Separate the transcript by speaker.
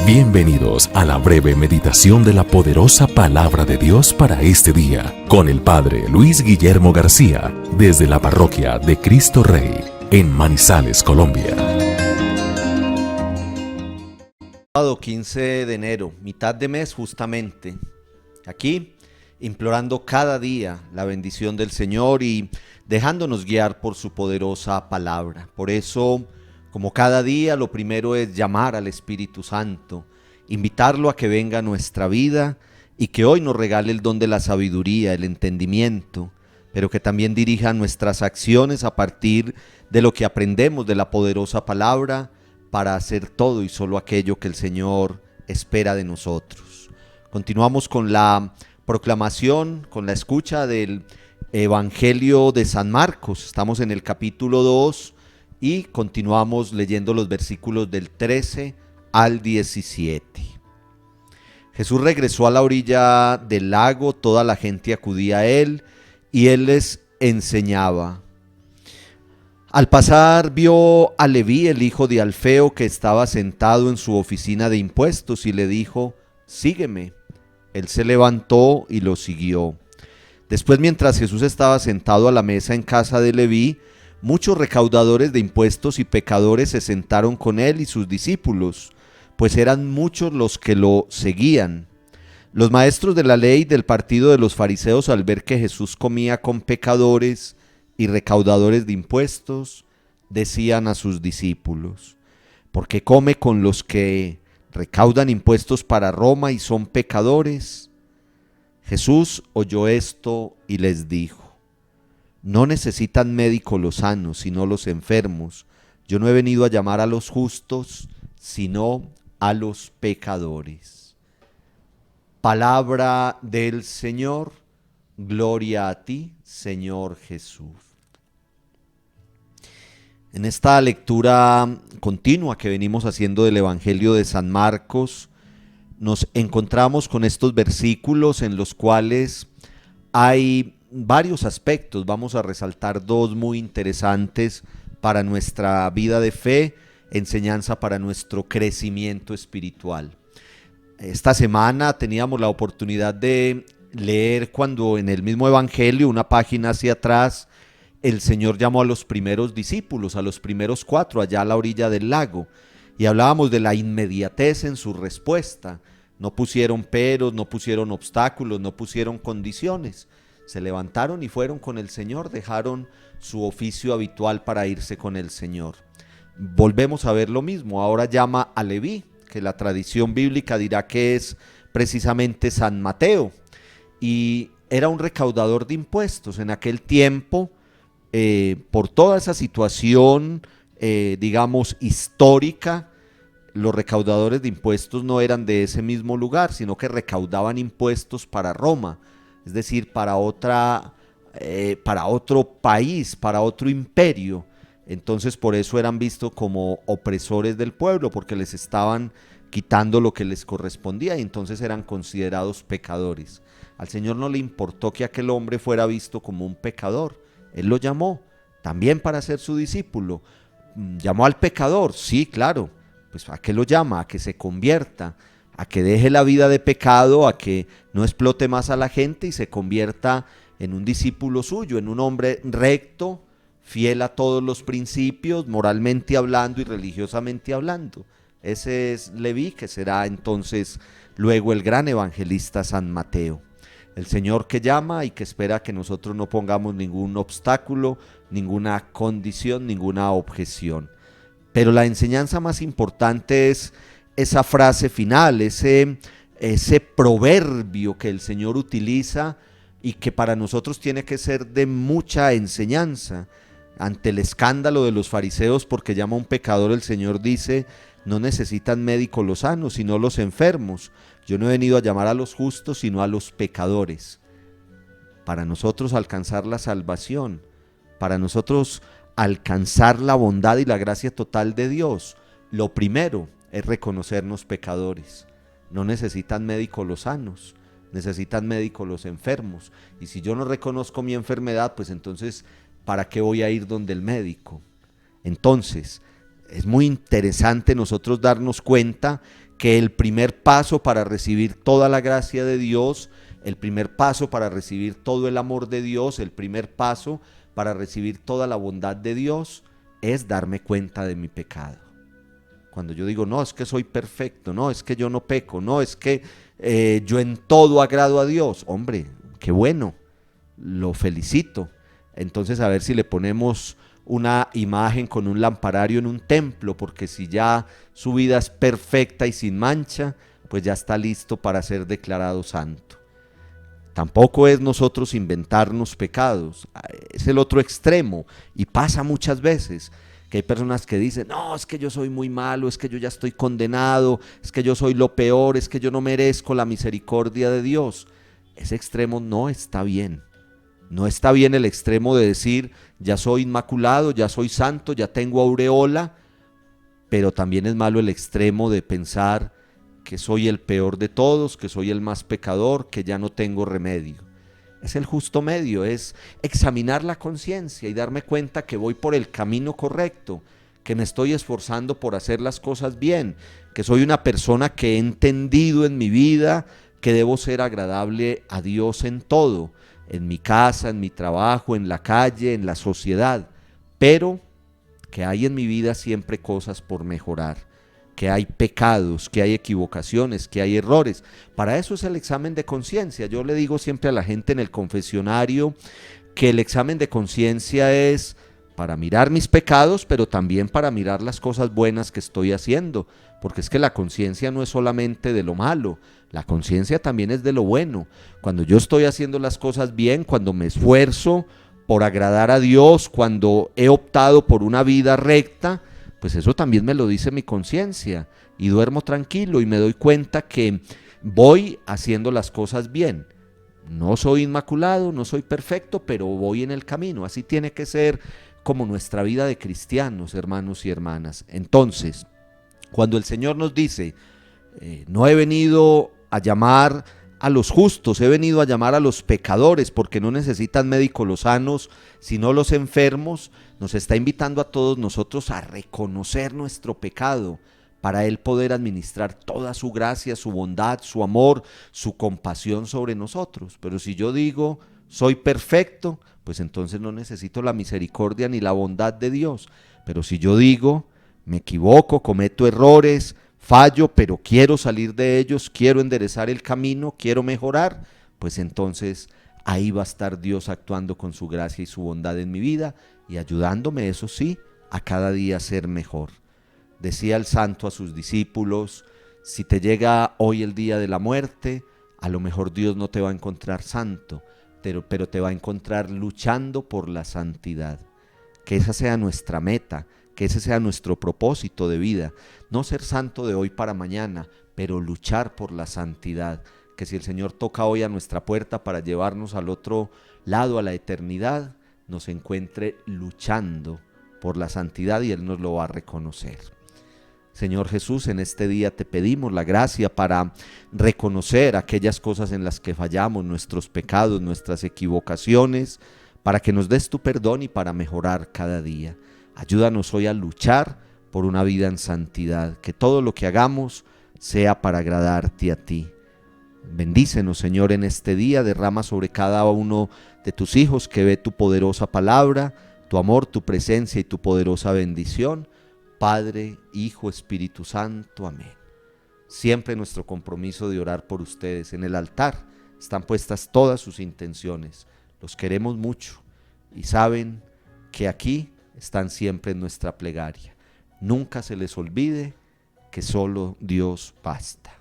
Speaker 1: Bienvenidos a la breve meditación de la poderosa palabra de Dios para este día, con el Padre Luis Guillermo García, desde la parroquia de Cristo Rey, en Manizales, Colombia.
Speaker 2: Sábado 15 de enero, mitad de mes justamente, aquí implorando cada día la bendición del Señor y dejándonos guiar por su poderosa palabra. Por eso, como cada día, lo primero es llamar al Espíritu Santo, invitarlo a que venga a nuestra vida y que hoy nos regale el don de la sabiduría, el entendimiento, pero que también dirija nuestras acciones a partir de lo que aprendemos de la poderosa palabra para hacer todo y solo aquello que el Señor espera de nosotros. Continuamos con la proclamación, con la escucha del Evangelio de San Marcos. Estamos en el capítulo 2 y continuamos leyendo los versículos del 13 al 17. Jesús regresó a la orilla del lago, toda la gente acudía a él y él les enseñaba. Al pasar vio a Leví, el hijo de Alfeo, que estaba sentado en su oficina de impuestos y le dijo: sígueme. Él se levantó y lo siguió. Después, mientras Jesús estaba sentado a la mesa en casa de Leví, muchos recaudadores de impuestos y pecadores se sentaron con él y sus discípulos, pues eran muchos los que lo seguían. Los maestros de la ley del partido de los fariseos, al ver que Jesús comía con pecadores y recaudadores de impuestos, decían a sus discípulos: ¿por qué come con los que recaudan impuestos para Roma y son pecadores? Jesús oyó esto y les dijo: no necesitan médico los sanos, sino los enfermos. Yo no he venido a llamar a los justos, sino a los pecadores. Palabra del Señor. Gloria a ti, Señor Jesús. En esta lectura continua que venimos haciendo del Evangelio de San Marcos, nos encontramos con estos versículos en los cuales hay varios aspectos. Vamos a resaltar dos muy interesantes para nuestra vida de fe, enseñanza para nuestro crecimiento espiritual. Esta semana teníamos la oportunidad de leer cuando en el mismo Evangelio, una página hacia atrás, el Señor llamó a los primeros discípulos, a los primeros 4 allá a la orilla del lago, y hablábamos de la inmediatez en su respuesta. No pusieron peros, no pusieron obstáculos, no pusieron condiciones. Se levantaron y fueron con el Señor, dejaron su oficio habitual para irse con el Señor. Volvemos a ver lo mismo, ahora llama a Leví, que la tradición bíblica dirá que es precisamente San Mateo, y era un recaudador de impuestos. En aquel tiempo, por toda esa situación, digamos, histórica, los recaudadores de impuestos no eran de ese mismo lugar, sino que recaudaban impuestos para Roma, es decir, para otro país, para otro imperio. Entonces por eso eran vistos como opresores del pueblo, porque les estaban quitando lo que les correspondía y entonces eran considerados pecadores. Al Señor no le importó que aquel hombre fuera visto como un pecador. Él lo llamó también para ser su discípulo. ¿Llamó al pecador? Sí, claro. Pues ¿a qué lo llama? A que se convierta, a que deje la vida de pecado, a que no explote más a la gente y se convierta en un discípulo suyo, en un hombre recto, fiel a todos los principios, moralmente hablando y religiosamente hablando. Ese es Leví, que será entonces luego el gran evangelista San Mateo. El Señor que llama y que espera que nosotros no pongamos ningún obstáculo, ninguna condición, ninguna objeción. Pero la enseñanza más importante es esa frase final, ese proverbio que el Señor utiliza y que para nosotros tiene que ser de mucha enseñanza. Ante el escándalo de los fariseos porque llama a un pecador, el Señor dice: no necesitan médico los sanos, sino los enfermos. Yo no he venido a llamar a los justos, sino a los pecadores. Para nosotros alcanzar la salvación, para nosotros alcanzar la bondad y la gracia total de Dios, lo primero es reconocernos pecadores. No necesitan médico los sanos, necesitan médico los enfermos. Y si yo no reconozco mi enfermedad, pues entonces, ¿para qué voy a ir donde el médico? Entonces, es muy interesante nosotros darnos cuenta que el primer paso para recibir toda la gracia de Dios, el primer paso para recibir todo el amor de Dios, el primer paso para recibir toda la bondad de Dios es darme cuenta de mi pecado. Cuando yo digo, no, es que soy perfecto, no, es que yo no peco, no, es que yo en todo agrado a Dios. Hombre, qué bueno, lo felicito. Entonces a ver si le ponemos una imagen con un lamparario en un templo, porque si ya su vida es perfecta y sin mancha, pues ya está listo para ser declarado santo. Tampoco es nosotros inventarnos pecados, es el otro extremo y pasa muchas veces que hay personas que dicen, no, es que yo soy muy malo, es que yo ya estoy condenado, es que yo soy lo peor, es que yo no merezco la misericordia de Dios. Ese extremo no está bien. No está bien el extremo de decir, ya soy inmaculado, ya soy santo, ya tengo aureola, pero también es malo el extremo de pensar que soy el peor de todos, que soy el más pecador, que ya no tengo remedio. Es el justo medio, es examinar la conciencia y darme cuenta que voy por el camino correcto, que me estoy esforzando por hacer las cosas bien, que soy una persona que he entendido en mi vida que debo ser agradable a Dios en todo, en mi casa, en mi trabajo, en la calle, en la sociedad, pero que hay en mi vida siempre cosas por mejorar, que hay pecados, que hay equivocaciones, que hay errores. Para eso es el examen de conciencia. Yo le digo siempre a la gente en el confesionario que el examen de conciencia es para mirar mis pecados, pero también para mirar las cosas buenas que estoy haciendo, porque es que la conciencia no es solamente de lo malo, la conciencia también es de lo bueno. Cuando yo estoy haciendo las cosas bien, cuando me esfuerzo por agradar a Dios, cuando he optado por una vida recta, pues eso también me lo dice mi conciencia y duermo tranquilo y me doy cuenta que voy haciendo las cosas bien. No soy inmaculado, no soy perfecto, pero voy en el camino. Así tiene que ser como nuestra vida de cristianos, hermanos y hermanas. Entonces, cuando el Señor nos dice, no he venido a llamar a los justos, he venido a llamar a los pecadores, porque no necesitan médicos los sanos, sino los enfermos, nos está invitando a todos nosotros a reconocer nuestro pecado, para Él poder administrar toda su gracia, su bondad, su amor, su compasión sobre nosotros. Pero si yo digo, soy perfecto, pues entonces no necesito la misericordia ni la bondad de Dios. Pero si yo digo, me equivoco, cometo errores, fallo, pero quiero salir de ellos, quiero enderezar el camino, quiero mejorar, pues entonces ahí va a estar Dios actuando con su gracia y su bondad en mi vida y ayudándome, eso sí, a cada día ser mejor. Decía el santo a sus discípulos, si te llega hoy el día de la muerte, a lo mejor Dios no te va a encontrar santo, pero te va a encontrar luchando por la santidad. Que esa sea nuestra meta, que ese sea nuestro propósito de vida, no ser santo de hoy para mañana, pero luchar por la santidad, que si el Señor toca hoy a nuestra puerta para llevarnos al otro lado, a la eternidad, nos encuentre luchando por la santidad y Él nos lo va a reconocer. Señor Jesús, en este día te pedimos la gracia para reconocer aquellas cosas en las que fallamos, nuestros pecados, nuestras equivocaciones, para que nos des tu perdón y para mejorar cada día. Ayúdanos hoy a luchar por una vida en santidad, que todo lo que hagamos sea para agradarte a ti. Bendícenos, Señor, en este día, derrama sobre cada uno de tus hijos que ve tu poderosa palabra, tu amor, tu presencia y tu poderosa bendición. Padre, Hijo, Espíritu Santo, amén. Siempre nuestro compromiso de orar por ustedes. En el altar están puestas todas sus intenciones. Los queremos mucho y saben que aquí están siempre en nuestra plegaria. Nunca se les olvide que solo Dios basta.